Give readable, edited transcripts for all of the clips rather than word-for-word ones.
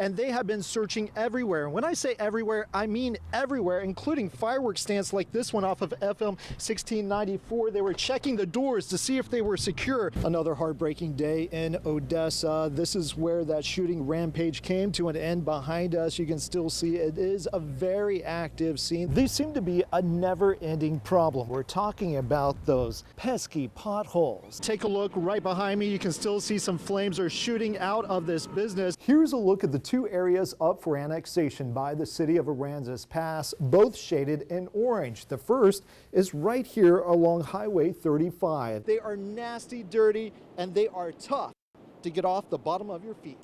and they have been searching everywhere. And when I say everywhere, I mean everywhere, including fireworks stands like this one off of FM 1694. They were checking the doors to see if they were secure. Another heartbreaking day in Odessa. This is where that shooting rampage came to an end. Behind us, you can still see it is a very active scene. These seem to be a never-ending problem. We're talking about those pesky potholes. Take a look right behind me. You can still see some flames are shooting out of this business. Here's a look at the two areas up for annexation by the city of Aransas Pass, both shaded in orange. The first is right here along Highway 35. They are nasty, dirty, and they are tough to get off the bottom of your feet.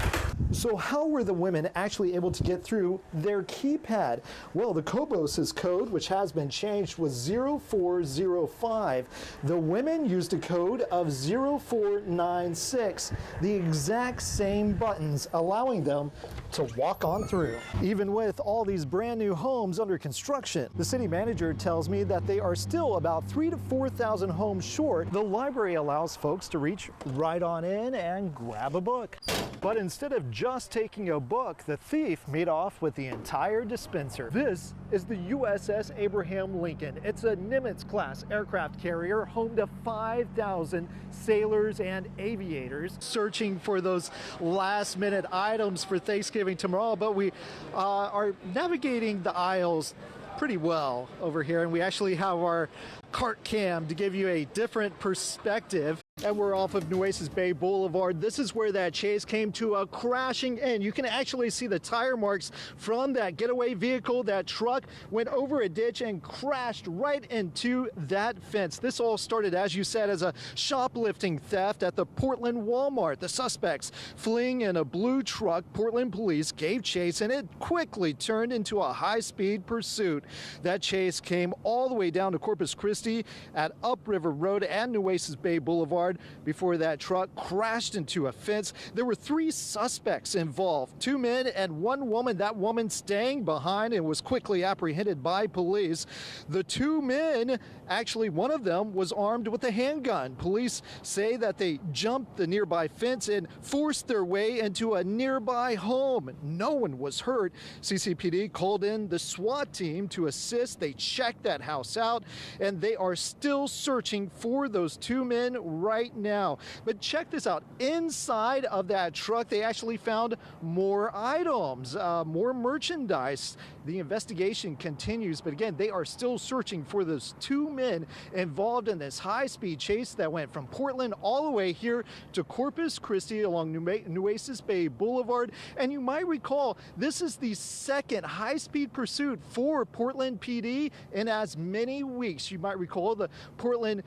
So how were the women actually able to get through their keypad? Well, the Kobos's code, which has been changed, was 0405. The women used a code of 0496, the exact same buttons, allowing them to walk on through. Even with all these brand new homes under construction, the city manager tells me that they are still about 3,000 to 4,000 homes short. The library allows folks to reach right on in and grab a book. But instead of just taking a book, the thief made off with the entire dispenser. This is the USS Abraham Lincoln. It's a Nimitz-class aircraft carrier, home to 5,000 sailors and aviators, searching for those last-minute items for Thanksgiving tomorrow. But we are navigating the aisles pretty well over here, and we actually have our cart cam to give you a different perspective. And we're off of Nueces Bay Boulevard. This is where that chase came to a crashing end. You can actually see the tire marks from that getaway vehicle. That truck went over a ditch and crashed right into that fence. This all started, as you said, as a shoplifting theft at the Portland Walmart. The suspects fleeing in a blue truck. Portland police gave chase, and it quickly turned into a high-speed pursuit. That chase came all the way down to Corpus Christi at Upriver Road and Nueces Bay Boulevard before that truck crashed into a fence. There were 3 suspects involved, 2 men and 1 woman. That woman staying behind and was quickly apprehended by police. The 2 men, actually one of them was armed with a handgun. Police say that they jumped the nearby fence and forced their way into a nearby home. No one was hurt. CCPD called in the SWAT team to assist. They checked that house out, and they are still searching for those 2 men right now. But check this out. Inside of that truck, they actually found more items, more merchandise. The investigation continues, but again, they are still searching for those 2 men involved in this high-speed chase that went from Portland all the way here to Corpus Christi along Nueces Bay Boulevard. And you might recall, this is the second high-speed pursuit for Portland PD in as many weeks. You might recall the Portland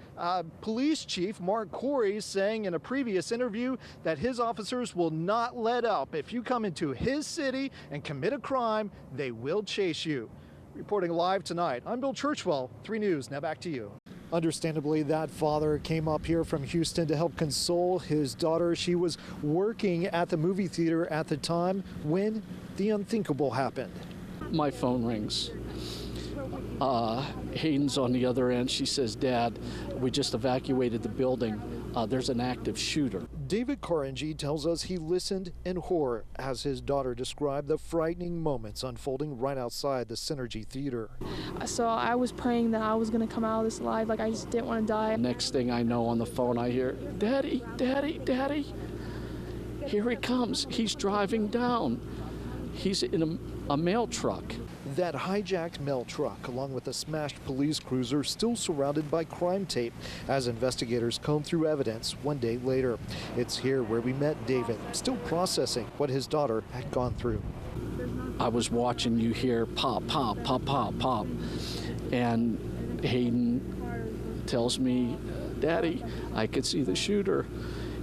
police chief, Mark Corey, saying in a previous interview that his officers will not let up. If you come into his city and commit a crime, they will chase you. Reporting live tonight, I'm Bill Churchwell, 3 News. Now back to you. Understandably, that father came up here from Houston to help console his daughter. She was working at the movie theater at the time when the unthinkable happened. My phone rings. Hayden's on the other end. She says, "Dad, we just evacuated the building. There's an active shooter." David Karanji tells us he listened in horror as his daughter described the frightening moments unfolding right outside the Synergy Theater. So I was praying that I was going to come out of this alive. Like, I just didn't want to die. Next thing I know, on the phone I hear, "Daddy, Daddy, Daddy." Here he comes. He's driving down. He's in a mail truck. That hijacked mail truck, along with a smashed police cruiser, still surrounded by crime tape as investigators comb through evidence 1 day later. It's here where we met David, still processing what his daughter had gone through. I was watching you hear pop, pop, pop, pop, pop. And Hayden tells me, "Daddy, I could see the shooter.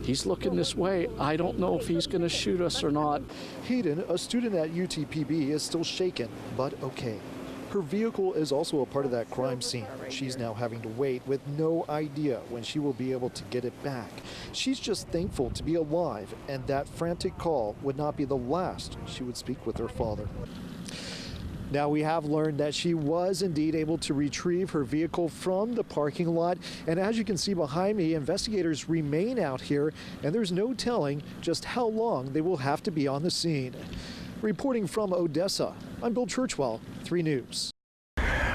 He's looking this way. I don't know if he's going to shoot us or not." Hayden, a student at UTPB, is still shaken, but okay. Her vehicle is also a part of that crime scene. She's now having to wait with no idea when she will be able to get it back. She's just thankful to be alive, and that frantic call would not be the last she would speak with her father. Now, we have learned that she was indeed able to retrieve her vehicle from the parking lot. And as you can see behind me, investigators remain out here, and there's no telling just how long they will have to be on the scene. Reporting from Odessa, I'm Bill Churchwell, 3 News.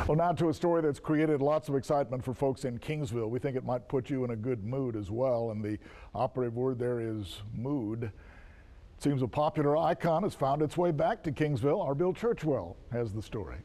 Well, now to a story that's created lots of excitement for folks in Kingsville. We think it might put you in a good mood as well, and the operative word there is mood. It seems a popular icon has found its way back to Kingsville. Our Bill Churchwell has the story.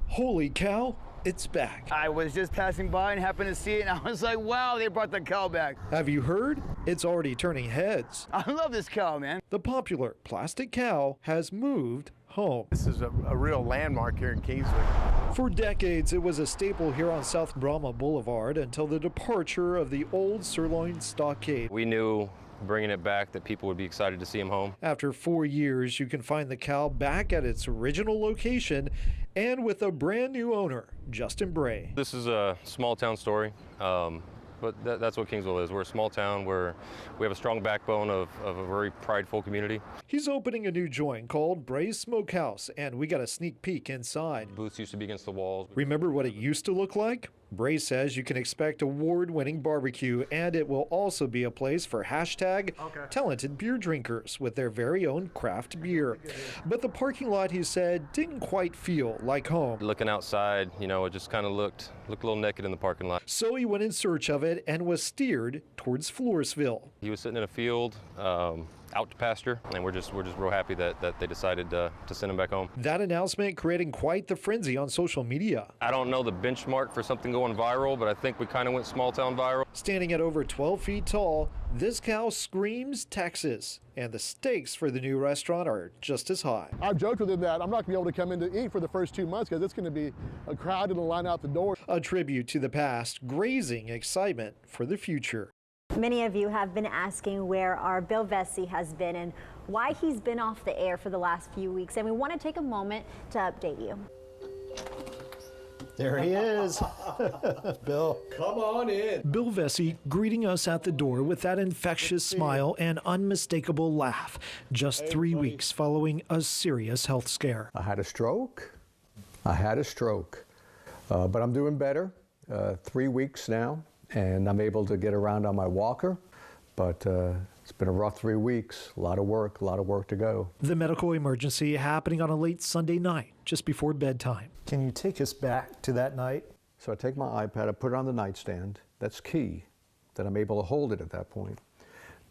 Holy cow, it's back. I was just passing by and happened to see it, and I was like, wow, they brought the cow back. Have you heard? It's already turning heads. I love this cow, man. The popular plastic cow has moved home. This is a real landmark here in Kingsville. For decades, it was a staple here on South Brahma Boulevard until the departure of the old sirloin stockade. We knew bringing it back that people would be excited to see him home. After 4 years, you can find the cow back at its original location and with a brand new owner, Justin Bray. This is a small town story, but that's what Kingsville is. We're a small town where we have a strong backbone of a very prideful community. He's opening a new joint called Bray's Smokehouse, and we got a sneak peek inside. Booths used to be against the walls. Remember what it used to look like? Bray says you can expect award-winning barbecue, and it will also be a place for #talented beer drinkers with their very own craft beer. But the parking lot, he said, didn't quite feel like home. Looking outside, you know, it just kind of looked a little naked in the parking lot. So he went in search of it and was steered towards Floresville. He was sitting in a field, out to pasture, and we're just real happy that they decided to send him back home. That announcement creating quite the frenzy on social media. I don't know the benchmark for something going viral, but I think we kind of went small town viral. Standing at over 12 feet tall, this cow screams Texas, and the stakes for the new restaurant are just as high. I've joked with him that I'm not going to be able to come in to eat for the first 2 months because it's going to be a crowded and line out the door. A tribute to the past, grazing excitement for the future. Many of you have been asking where our Bill Vesey has been and why he's been off the air for the last few weeks, and we want to take a moment to update you. There he is. Bill. Come on in. Bill Vesey greeting us at the door with that infectious smile and unmistakable laugh, just 3 weeks following a serious health scare. I had a stroke. But I'm doing better. 3 weeks now, and I'm able to get around on my walker. But it's been a rough 3 weeks, a lot of work to go. The medical emergency happening on a late Sunday night, just before bedtime. Can you take us back to that night? So I take my iPad, I put it on the nightstand. That's key, that I'm able to hold it at that point.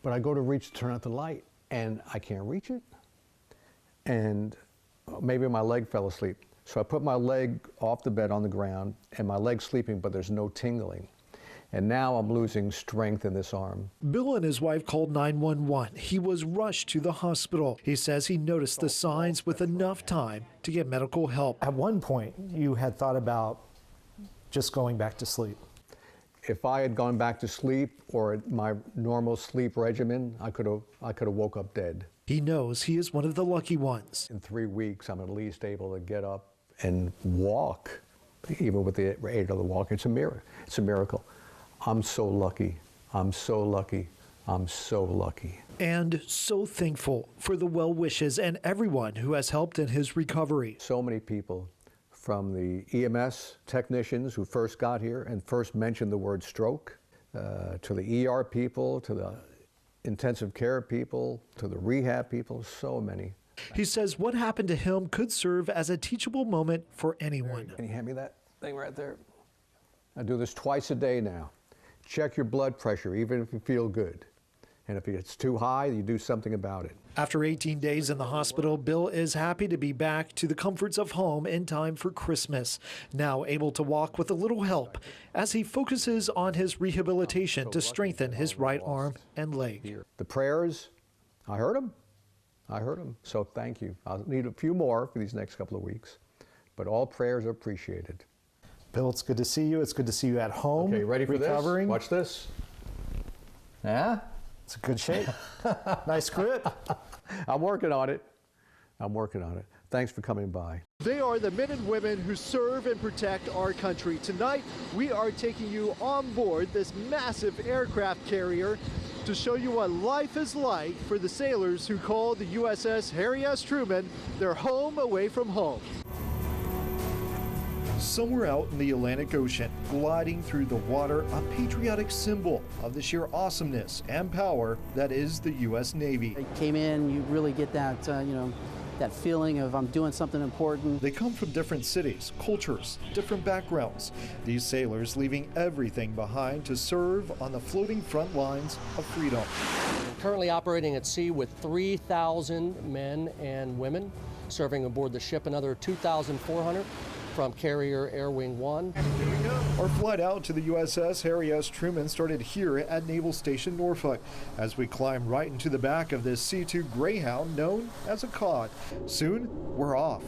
But I go to reach to turn out the light, and I can't reach it. And maybe my leg fell asleep. So I put my leg off the bed on the ground, and my leg's sleeping, but there's no tingling. And now I'm losing strength in this arm. Bill and his wife called 911. He was rushed to the hospital. He says he noticed the signs with enough time to get medical help. At one point, you had thought about just going back to sleep. If I had gone back to sleep or my normal sleep regimen, I could have woke up dead. He knows he is one of the lucky ones. In 3 weeks, I'm at least able to get up and walk, even with the aid of the walker. It's a miracle. It's a miracle. I'm so lucky. I'm so lucky. I'm so lucky. And so thankful for the well wishes and everyone who has helped in his recovery. So many people, from the EMS technicians who first got here and first mentioned the word stroke, to the ER people, to the intensive care people, to the rehab people, so many. He says what happened to him could serve as a teachable moment for anyone. Can you hand me that thing right there? I do this twice a day now. Check your blood pressure, even if you feel good. And if it's too high, you do something about it. After 18 days in the hospital, Bill is happy to be back to the comforts of home in time for Christmas. Now able to walk with a little help as he focuses on his rehabilitation to strengthen his right arm and leg. The prayers, I heard them. So thank you. I'll need a few more for these next couple of weeks, but all prayers are appreciated. Bill, it's good to see you. It's good to see you at home. Okay, ready for recovering. this? Watch this. Yeah? It's a good shape. Nice grip. I'm working on it. Thanks for coming by. They are the men and women who serve and protect our country. Tonight, we are taking you on board this massive aircraft carrier to show you what life is like for the sailors who call the USS Harry S. Truman their home away from home. Somewhere out in the Atlantic Ocean, gliding through the water, a patriotic symbol of the sheer awesomeness and power that is the U.S. Navy. They came in, you really get that, that feeling of I'm doing something important. They come from different cities, cultures, different backgrounds. These sailors leaving everything behind to serve on the floating front lines of freedom. Currently operating at sea with 3,000 men and women, serving aboard the ship another 2,400 from carrier Air Wing 1. Our flight out to the USS Harry S. Truman started here at Naval Station Norfolk as we climb right into the back of this C-2 Greyhound known as a cod. Soon, we're off.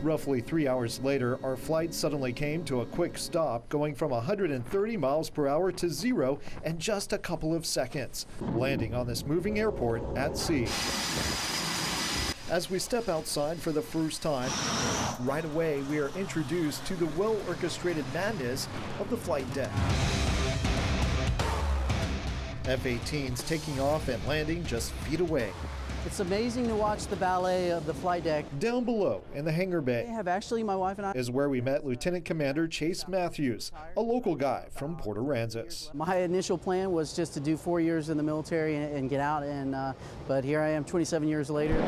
Roughly 3 hours later, our flight suddenly came to a quick stop, going from 130 miles per hour to 0 in just a couple of seconds, landing on this moving airport at sea. As we step outside for the first time, right away we are introduced to the well-orchestrated madness of the flight deck. F-18s taking off and landing just feet away. It's amazing to watch the ballet of the flight deck. Down below in the hangar bay My wife and I is where we met Lieutenant Commander Chase Matthews, a local guy from Port Aransas. My initial plan was just to do 4 years in the military and get out, but here I am 27 years later.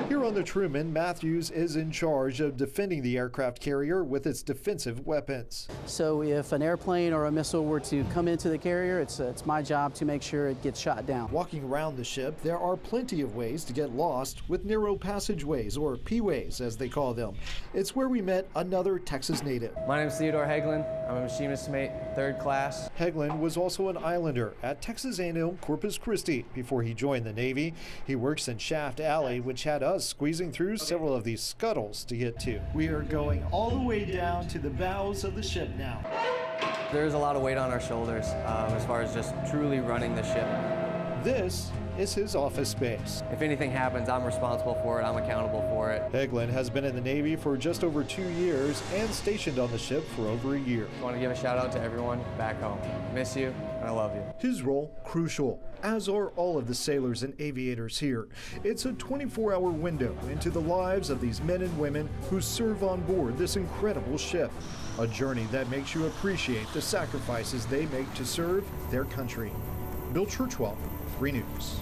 Here on the Truman, Matthews is in charge of defending the aircraft carrier with its defensive weapons. So if an airplane or a missile were to come into the carrier, it's my job to make sure it gets shot down. Walking around the ship, there are plenty of ways to get lost with narrow passageways, or P-ways as they call them. It's where we met another Texas native. My name is Theodore Heglin. I'm a machinist mate, 3rd class. Heglin was also an islander at Texas A&M Corpus Christi before he joined the Navy. He works in Shaft Alley, which had us squeezing through several of these scuttles to get to. We are going all the way down to the bows of the ship now. There's a lot of weight on our shoulders as far as just truly running the ship. This is his office space. If anything happens, I'm responsible for it. I'm accountable for it. Heglin has been in the Navy for just over 2 years and stationed on the ship for over a year. I want to give a shout out to everyone back home. Miss you, and I love you. His role, crucial, as are all of the sailors and aviators here. It's a 24-hour window into the lives of these men and women who serve on board this incredible ship. A journey that makes you appreciate the sacrifices they make to serve their country. Bill Churchwell, 3 News.